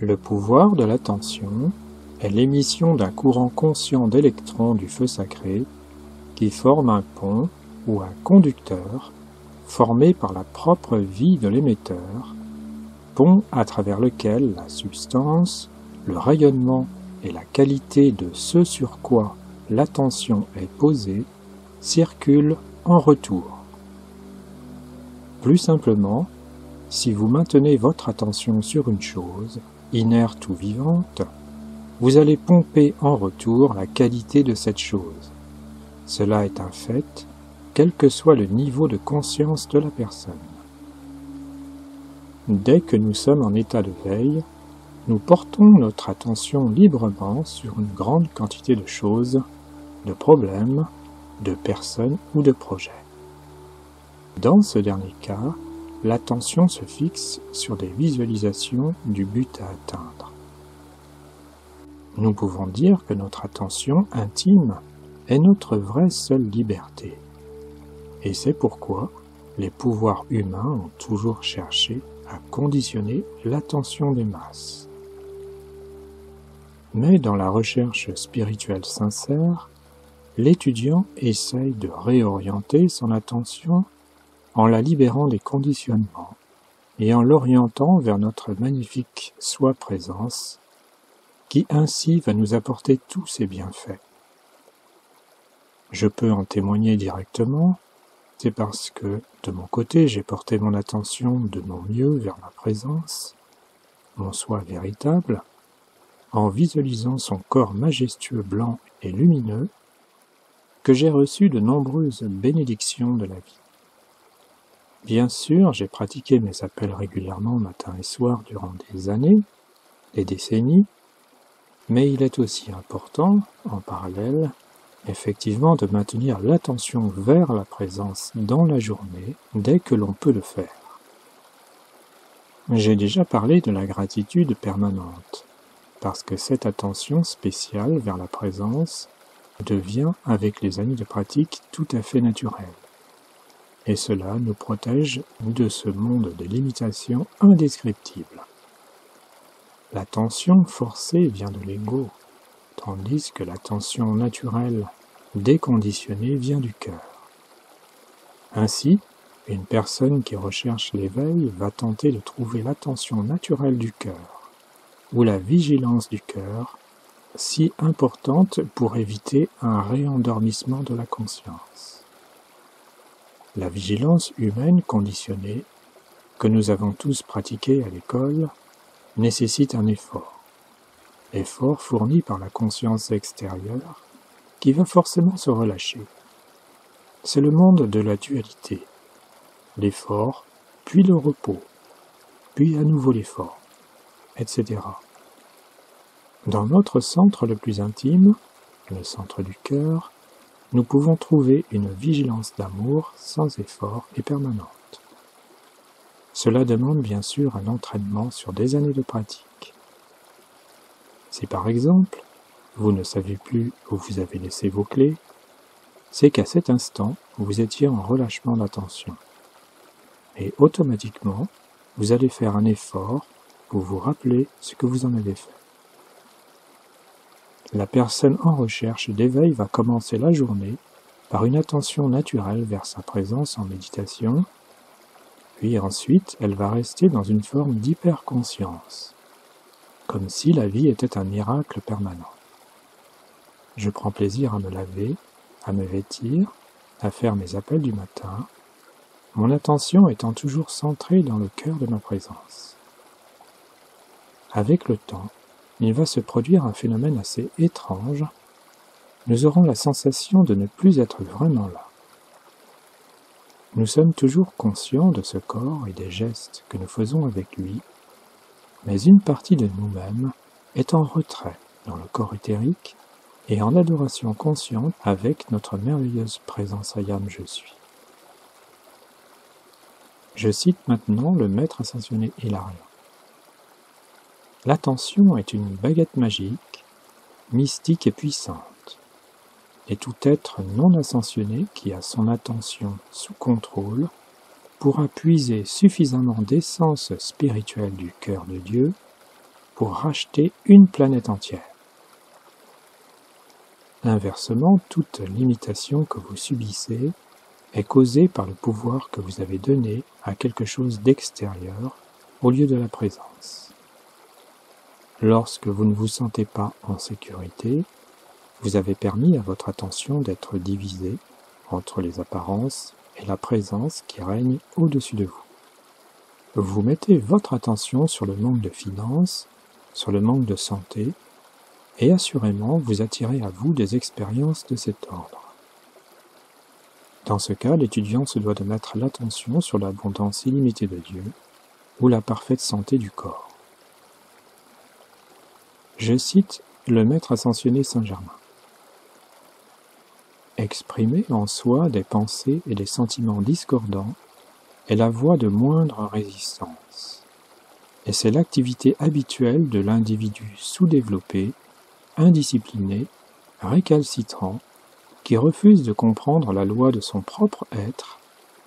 Le pouvoir de l'attention est l'émission d'un courant conscient d'électrons du feu sacré qui forme un pont ou un conducteur formé par la propre vie de l'émetteur, pont à travers lequel la substance, le rayonnement et la qualité de ce sur quoi l'attention est posée circulent en retour. Plus simplement, si vous maintenez votre attention sur une chose, inerte ou vivante, vous allez pomper en retour la qualité de cette chose. Cela est un fait, quel que soit le niveau de conscience de la personne. Dès que nous sommes en état de veille, nous portons notre attention librement sur une grande quantité de choses, de problèmes, de personnes ou de projets. Dans ce dernier cas, l'attention se fixe sur des visualisations du but à atteindre. Nous pouvons dire que notre attention intime est notre vraie seule liberté. Et c'est pourquoi les pouvoirs humains ont toujours cherché à conditionner l'attention des masses. Mais dans la recherche spirituelle sincère, l'étudiant essaye de réorienter son attention en la libérant des conditionnements et en l'orientant vers notre magnifique soi-présence, qui ainsi va nous apporter tous ses bienfaits. Je peux en témoigner directement, c'est parce que, de mon côté, j'ai porté mon attention de mon mieux vers ma présence, mon soi véritable, en visualisant son corps majestueux blanc et lumineux, que j'ai reçu de nombreuses bénédictions de la vie. Bien sûr, j'ai pratiqué mes appels régulièrement matin et soir durant des années, des décennies, mais il est aussi important, en parallèle, effectivement de maintenir l'attention vers la présence dans la journée dès que l'on peut le faire. J'ai déjà parlé de la gratitude permanente, parce que cette attention spéciale vers la présence devient, avec les années de pratique, tout à fait naturelle. Et cela nous protège de ce monde de limitations indescriptibles. L'attention forcée vient de l'ego, tandis que l'attention naturelle, déconditionnée, vient du cœur. Ainsi, une personne qui recherche l'éveil va tenter de trouver l'attention naturelle du cœur, ou la vigilance du cœur, si importante pour éviter un réendormissement de la conscience. La vigilance humaine conditionnée, que nous avons tous pratiquée à l'école, nécessite un effort fourni par la conscience extérieure, qui va forcément se relâcher. C'est le monde de la dualité, l'effort, puis le repos, puis à nouveau l'effort, etc. Dans notre centre le plus intime, le centre du cœur, nous pouvons trouver une vigilance d'amour sans effort et permanente. Cela demande bien sûr un entraînement sur des années de pratique. Si par exemple, vous ne savez plus où vous avez laissé vos clés, c'est qu'à cet instant, vous étiez en relâchement d'attention. Et automatiquement, vous allez faire un effort pour vous rappeler ce que vous en avez fait. La personne en recherche d'éveil va commencer la journée par une attention naturelle vers sa présence en méditation, puis ensuite elle va rester dans une forme d'hyperconscience, comme si la vie était un miracle permanent. Je prends plaisir à me laver, à me vêtir, à faire mes appels du matin, mon attention étant toujours centrée dans le cœur de ma présence. Avec le temps, il va se produire un phénomène assez étrange. Nous aurons la sensation de ne plus être vraiment là. Nous sommes toujours conscients de ce corps et des gestes que nous faisons avec lui, mais une partie de nous-mêmes est en retrait dans le corps éthérique et en adoration consciente avec notre merveilleuse présence Ayam Je suis. Je cite maintenant le maître ascensionné Hilarion. L'attention est une baguette magique, mystique et puissante, et tout être non ascensionné qui a son attention sous contrôle pourra puiser suffisamment d'essence spirituelle du cœur de Dieu pour racheter une planète entière. Inversement, toute limitation que vous subissez est causée par le pouvoir que vous avez donné à quelque chose d'extérieur au lieu de la présence. Lorsque vous ne vous sentez pas en sécurité, vous avez permis à votre attention d'être divisée entre les apparences et la présence qui règne au-dessus de vous. Vous mettez votre attention sur le manque de finances, sur le manque de santé, et assurément vous attirez à vous des expériences de cet ordre. Dans ce cas, l'étudiant se doit de mettre l'attention sur l'abondance illimitée de Dieu ou la parfaite santé du corps. Je cite le maître ascensionné Saint-Germain. Exprimer en soi des pensées et des sentiments discordants est la voie de moindre résistance, et c'est l'activité habituelle de l'individu sous-développé, indiscipliné, récalcitrant, qui refuse de comprendre la loi de son propre être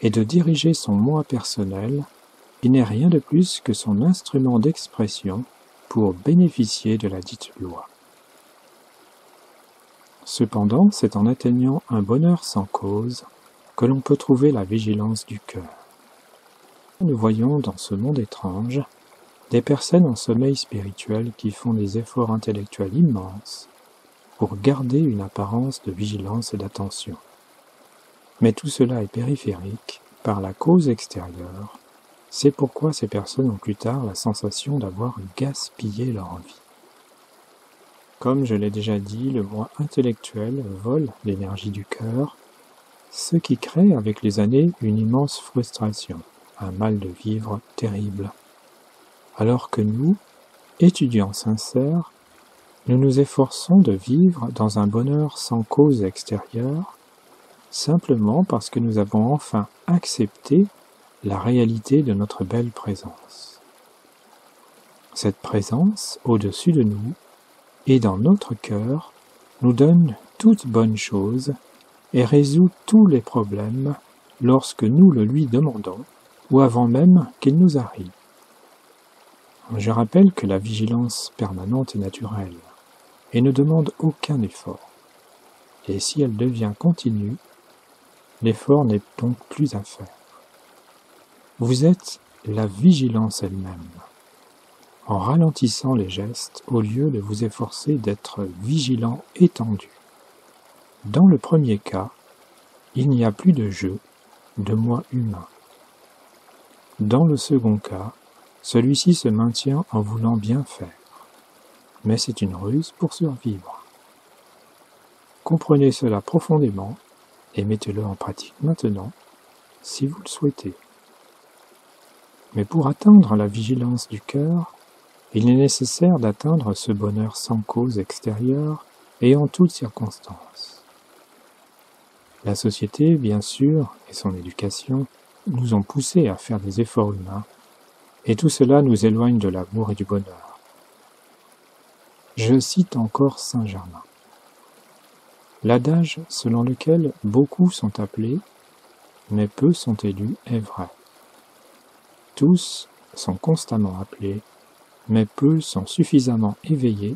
et de diriger son moi personnel, qui n'est rien de plus que son instrument d'expression pour bénéficier de la dite loi. Cependant, c'est en atteignant un bonheur sans cause que l'on peut trouver la vigilance du cœur. Nous voyons dans ce monde étrange des personnes en sommeil spirituel qui font des efforts intellectuels immenses pour garder une apparence de vigilance et d'attention. Mais tout cela est périphérique par la cause extérieure. C'est pourquoi ces personnes ont plus tard la sensation d'avoir gaspillé leur vie. Comme je l'ai déjà dit, le moi intellectuel vole l'énergie du cœur, ce qui crée avec les années une immense frustration, un mal de vivre terrible. Alors que nous, étudiants sincères, nous nous efforçons de vivre dans un bonheur sans cause extérieure, simplement parce que nous avons enfin accepté la réalité de notre belle présence. Cette présence, au-dessus de nous, et dans notre cœur, nous donne toute bonne chose et résout tous les problèmes lorsque nous le lui demandons ou avant même qu'il nous arrive. Je rappelle que la vigilance permanente est naturelle et ne demande aucun effort. Et si elle devient continue, l'effort n'est donc plus à faire. Vous êtes la vigilance elle-même. En ralentissant les gestes, au lieu de vous efforcer d'être vigilant étendu. Dans le premier cas, il n'y a plus de jeu, de moi humain. Dans le second cas, celui-ci se maintient en voulant bien faire, mais c'est une ruse pour survivre. Comprenez cela profondément et mettez-le en pratique maintenant, si vous le souhaitez. Mais pour atteindre la vigilance du cœur, il est nécessaire d'atteindre ce bonheur sans cause extérieure et en toutes circonstances. La société, bien sûr, et son éducation, nous ont poussés à faire des efforts humains, et tout cela nous éloigne de l'amour et du bonheur. Je cite encore Saint-Germain. L'adage selon lequel beaucoup sont appelés, mais peu sont élus, est vrai. Tous sont constamment appelés, mais peu sont suffisamment éveillés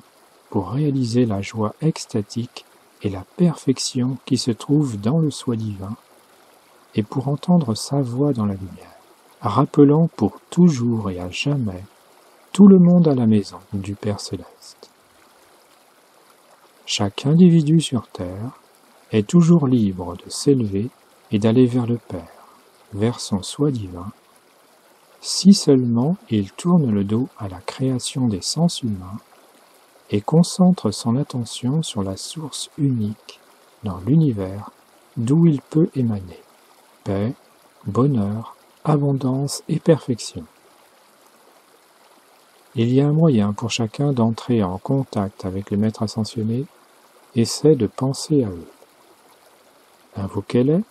pour réaliser la joie extatique et la perfection qui se trouve dans le soi divin, et pour entendre sa voix dans la lumière, rappelant pour toujours et à jamais tout le monde à la maison du Père Céleste. Chaque individu sur terre est toujours libre de s'élever et d'aller vers le Père, vers son soi divin, si seulement il tourne le dos à la création des sens humains et concentre son attention sur la source unique dans l'univers d'où il peut émaner paix, bonheur, abondance et perfection. Il y a un moyen pour chacun d'entrer en contact avec les maîtres ascensionnés et c'est de penser à eux. Invoquez-les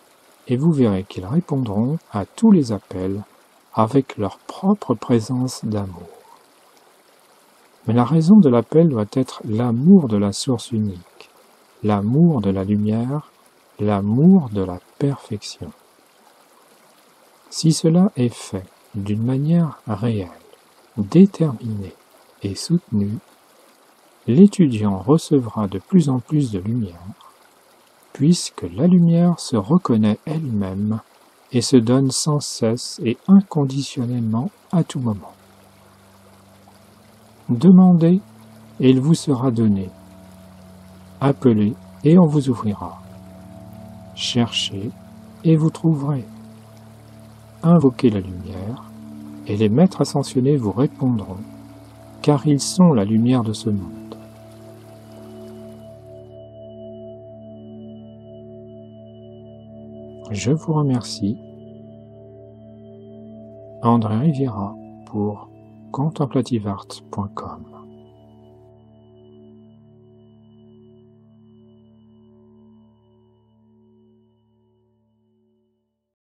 et vous verrez qu'ils répondront à tous les appels avec leur propre présence d'amour. Mais la raison de l'appel doit être l'amour de la source unique, l'amour de la lumière, l'amour de la perfection. Si cela est fait d'une manière réelle, déterminée, et soutenue, l'étudiant recevra de plus en plus de lumière, puisque la lumière se reconnaît elle-même et se donne sans cesse et inconditionnellement à tout moment. Demandez et il vous sera donné. Appelez et on vous ouvrira. Cherchez et vous trouverez. Invoquez la lumière et les maîtres ascensionnés vous répondront, car ils sont la lumière de ce monde. Je vous remercie. André Riviera pour contemplativeart.com